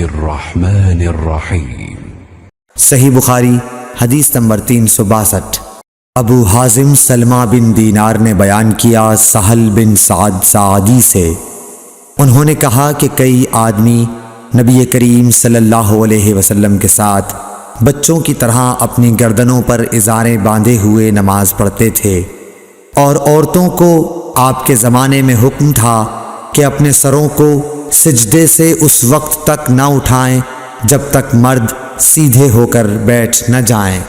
बिस्मिल्लाहिर्रहमानिर्रहीम। सही बुखारी हदीस नंबर 362। अबू हाजिम सलमा बिन दीनार ने बयान किया सहल बिन साद सादी से, उन्होंने कहा कि कई आदमी नबी करीम सल्लल्लाहु अलैहि वसल्लम के साथ बच्चों की तरह अपनी गर्दनों पर इज़ारें बांधे हुए नमाज पढ़ते थे, और औरतों को आपके ज़माने में हुक्म था कि अपने सरों को सिजदे से उस वक्त तक न उठाएं जब तक मर्द सीधे होकर बैठ न जाएं।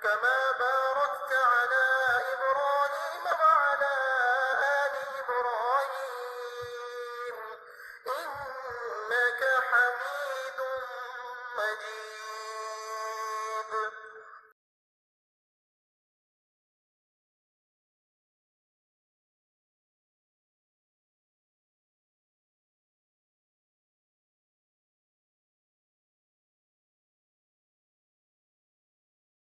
كما باركت على إبراهيم وعلى آل إبراهيم إنك حميد مجيد।